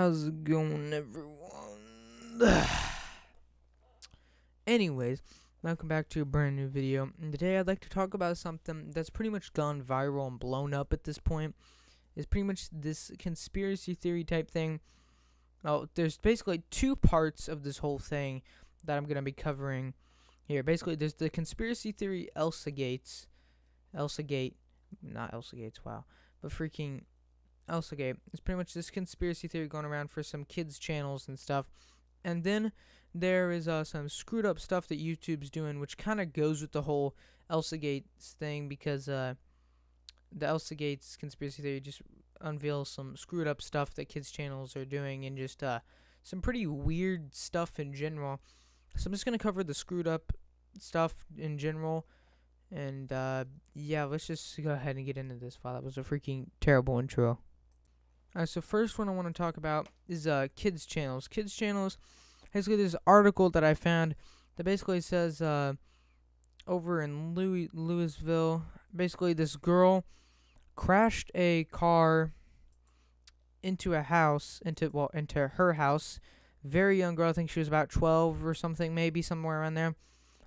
How's it going, everyone? Anyways, welcome back to a brand new video. And today I'd like to talk about something that's pretty much gone viral and blown up at this point. It's pretty much this conspiracy theory type thing. Oh, there's basically two parts of this whole thing that I'm going to be covering here. Basically, there's the conspiracy theory ELSA Gates. ELSA Gate. Not ELSA Gates, wow. But freaking ELSA Gate. It's pretty much this conspiracy theory going around for some kids' channels and stuff. And then there is some screwed up stuff that YouTube's doing, which kind of goes with the whole ELSA Gates thing, because the ELSA Gates conspiracy theory just unveils some screwed up stuff that kids' channels are doing, and just some pretty weird stuff in general. So I'm just going to cover the screwed up stuff in general. And yeah, let's just go ahead and get into this. Wow, that was a freaking terrible intro. Alright, so first one I want to talk about is kids channels. Kids channels, basically there's an article that I found that basically says over in Louisville, basically this girl crashed a car into a house, into her house. Very young girl, I think she was about 12 or something, maybe somewhere around there.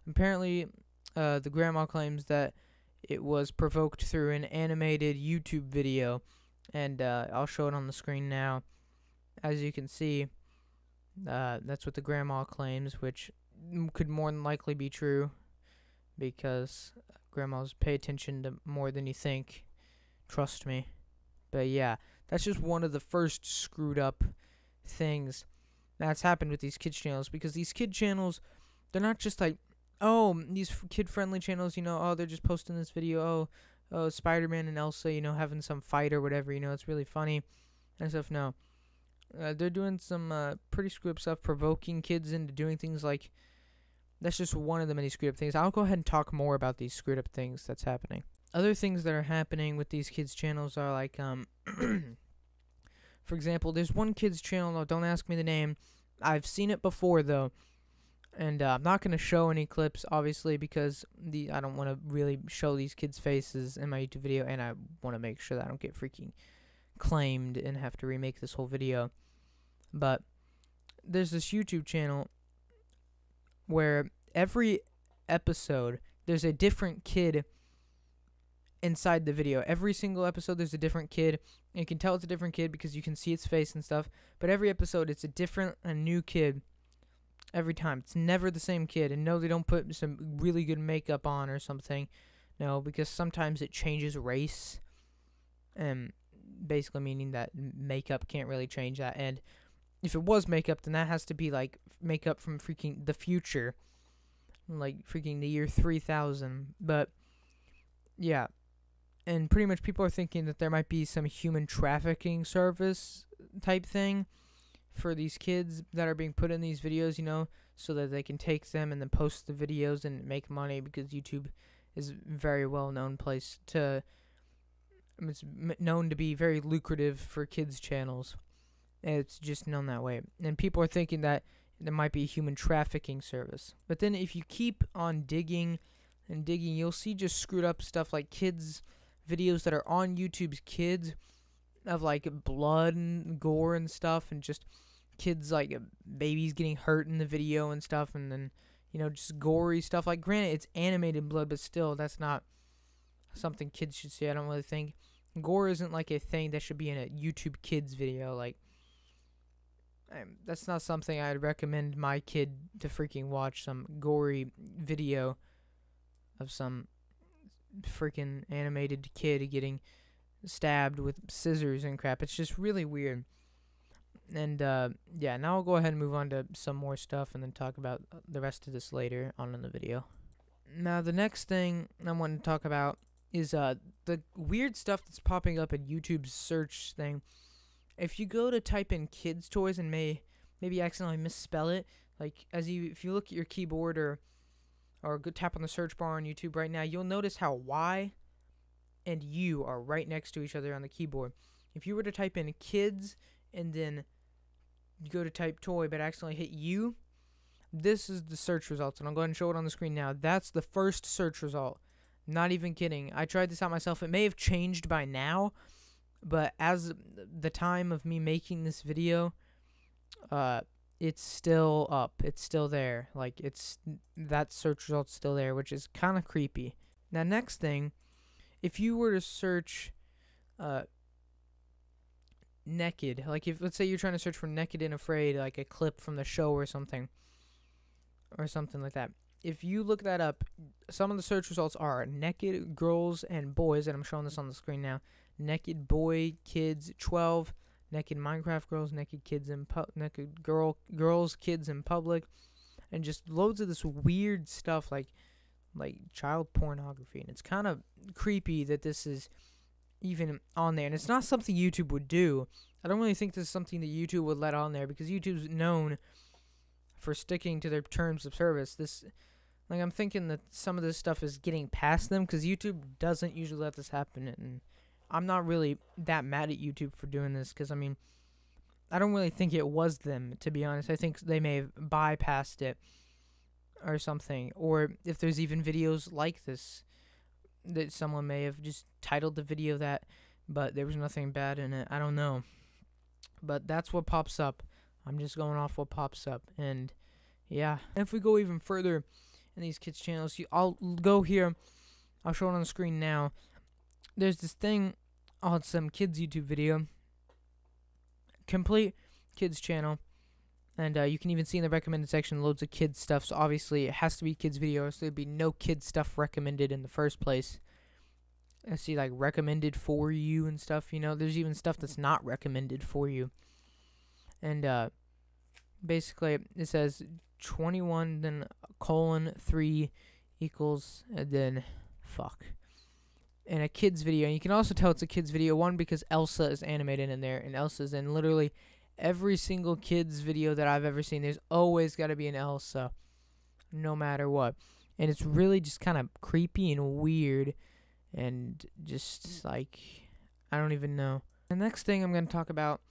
Apparently, the grandma claims that it was provoked through an animated YouTube video. And I'll show it on the screen now. As you can see, that's what the grandma claims, which could more than likely be true, because grandmas pay attention to more than you think. Trust me. But yeah, that's just one of the first screwed up things that's happened with these kids channels, because these kid channels, they're not just like, oh, these kid-friendly channels, you know, oh, they're just posting this video, oh, Spider-Man and Elsa, you know, having some fight or whatever, you know, it's really funny and stuff. No, they're doing some pretty screwed up stuff, provoking kids into doing things like, that's just one of the many screwed up things. I'll go ahead and talk more about these screwed up things that's happening. Other things that are happening with these kids channels are like, for example, there's one kids channel, no, don't ask me the name, I've seen it before though. And I'm not going to show any clips, obviously, because I don't want to really show these kids' faces in my YouTube video, and I want to make sure that I don't get freaking claimed and have to remake this whole video. But there's this YouTube channel where every episode, there's a different kid inside the video. Every single episode, there's a different kid. And you can tell it's a different kid because you can see its face and stuff. But every episode, it's a new kid. Every time. It's never the same kid. And no, they don't put some really good makeup on or something. No, because sometimes it changes race. And basically meaning that makeup can't really change that. And if it was makeup, then that has to be like makeup from freaking the future. Like freaking the year 3000. But yeah. And pretty much people are thinking that there might be some human trafficking service type thing for these kids that are being put in these videos, you know, so that they can take them and then post the videos and make money, because YouTube is a very well-known place to, it's known to be very lucrative for kids channels. It's just known that way. And people are thinking that there might be a human trafficking service. But then if you keep on digging and digging, you'll see just screwed up stuff like kids videos that are on YouTube's Kids, of like blood and gore and stuff, and just kids like babies getting hurt in the video and stuff, and then, you know, just gory stuff. Like, granted, it's animated blood, but still, that's not something kids should see. I don't really think gore isn't like a thing that should be in a YouTube Kids video. Like, that's not something I'd recommend my kid to freaking watch, some gory video of some freaking animated kid getting stabbed with scissors and crap. It's just really weird. And yeah, now I'll go ahead and move on to some more stuff and then talk about the rest of this later on in the video. Now the next thing I want to talk about is the weird stuff that's popping up in YouTube's search thing. If you go to type in kids toys and maybe accidentally misspell it, like if you look at your keyboard or go tap on the search bar on YouTube right now, you'll notice how Y and U are right next to each other on the keyboard. If you were to type in kids and then you go to type toy but accidentally hit U, this is the search results, and I'll go ahead and show it on the screen now. That's the first search result. Not even kidding. I tried this out myself. It may have changed by now. but as the time of me making this video, it's still up. It's still there. Like, that search result's still there, which is kind of creepy. Now, next thing, if you were to search naked, like, if let's say you're trying to search for Naked and Afraid, like a clip from the show or something like that. If you look that up, some of the search results are naked girls and boys, and I'm showing this on the screen now. Naked boy kids 12, naked Minecraft girls, naked kids in naked girls kids in public, and just loads of this weird stuff like child pornography. And it's kind of creepy that this is even on there, and it's not something YouTube would do. I don't really think this is something that YouTube would let on there, because YouTube's known for sticking to their terms of service. I'm thinking that some of this stuff is getting past them, because YouTube doesn't usually let this happen, and I'm not really that mad at YouTube for doing this, because, I mean, I don't really think it was them, to be honest. I think they may have bypassed it or something, or if there's even videos like this, that someone may have just titled the video that, but there was nothing bad in it. I don't know, but that's what pops up. I'm just going off what pops up, and yeah. If we go even further in these kids' channels, I'll go here. I'll show it on the screen now. There's this thing on some kids' YouTube video, complete kids channel, and you can even see in the recommended section loads of kids stuff. So obviously it has to be kids videos. So there'd be no kids stuff recommended in the first place. I see like recommended for you and stuff. You know, there's even stuff that's not recommended for you. And basically it says 21 then :3 equals, and then fuck. And a kids video, and you can also tell it's a kids video, one, because Elsa is animated in there, and Elsa's in literally every single kids video that I've ever seen. There's always got to be an Elsa, no matter what. And it's really just kind of creepy and weird, and just like, I don't even know. The next thing I'm going to talk about,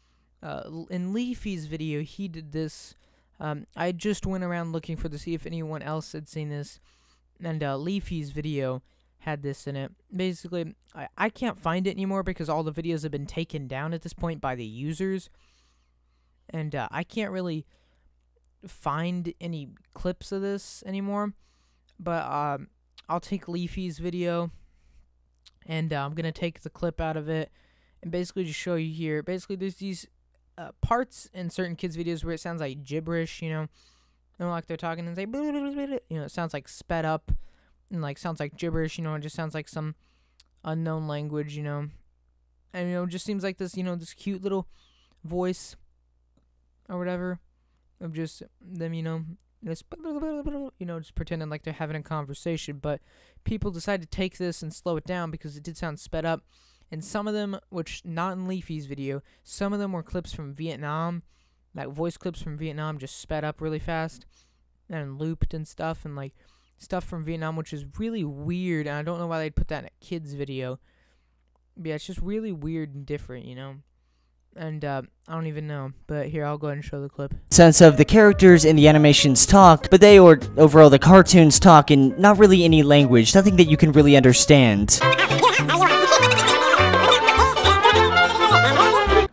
in Leafy's video, he did this. I just went around looking to see if anyone else had seen this, and Leafy's video had this in it. Basically, I can't find it anymore because all the videos have been taken down at this point by the users, and I can't really find any clips of this anymore. But I'll take Leafy's video, and I'm gonna take the clip out of it and basically just show you here. Basically, there's these parts in certain kids' videos where it sounds like gibberish, you know, like they're talking and say, you know, it sounds like sped up, and like sounds like gibberish, you know, it just sounds like some unknown language, you know, and you know, it just seems like this, you know, this cute little voice or whatever of just them, you know, just pretending like they're having a conversation. But people decided to take this and slow it down because it did sound sped up, and some of them, which not in Leafy's video, some of them were clips from Vietnam, like voice clips from Vietnam, just sped up really fast and looped and stuff, and like stuff from Vietnam, which is really weird, and I don't know why they'd put that in a kid's video. But yeah, it's just really weird and different, you know, and I don't even know. But here, I'll go ahead and show the clip. Sense of the characters in the animations talk, but they, or overall the cartoons talk in not really any language, nothing that you can really understand.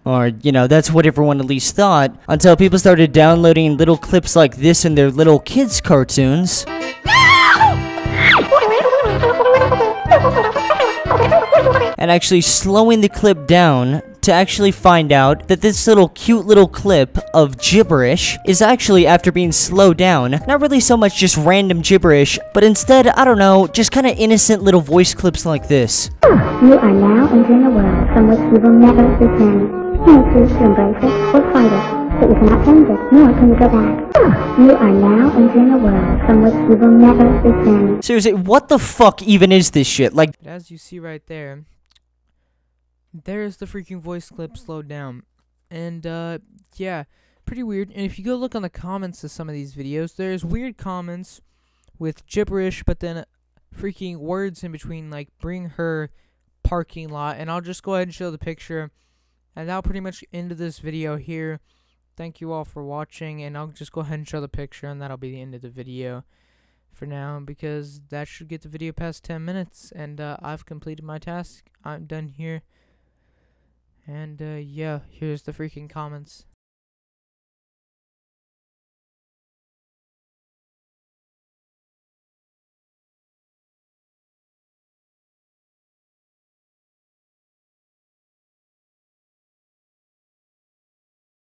Or, you know, that's what everyone at least thought, until people started downloading little clips like this in their little kids' cartoons. And actually slowing the clip down to actually find out that this little cute little clip of gibberish is actually, after being slowed down, not really so much just random gibberish, but instead, I don't know, just kind of innocent little voice clips like this. You are now entering a world from which you will never return. You may choose to embrace it or fight it, but you cannot change it, nor can you go back. You are now entering a world from which you will never return. Seriously, what the fuck even is this shit? Like, as you see right there, there's the freaking voice clip slowed down. And, yeah, pretty weird. And if you go look on the comments of some of these videos, there's weird comments with gibberish, but then freaking words in between, like, bring her parking lot. And I'll just go ahead and show the picture. And that'll pretty much end of this video here. Thank you all for watching, and I'll just go ahead and show the picture, and that'll be the end of the video for now, because that should get the video past 10 minutes, and I've completed my task. I'm done here. And yeah, here's the freaking comments.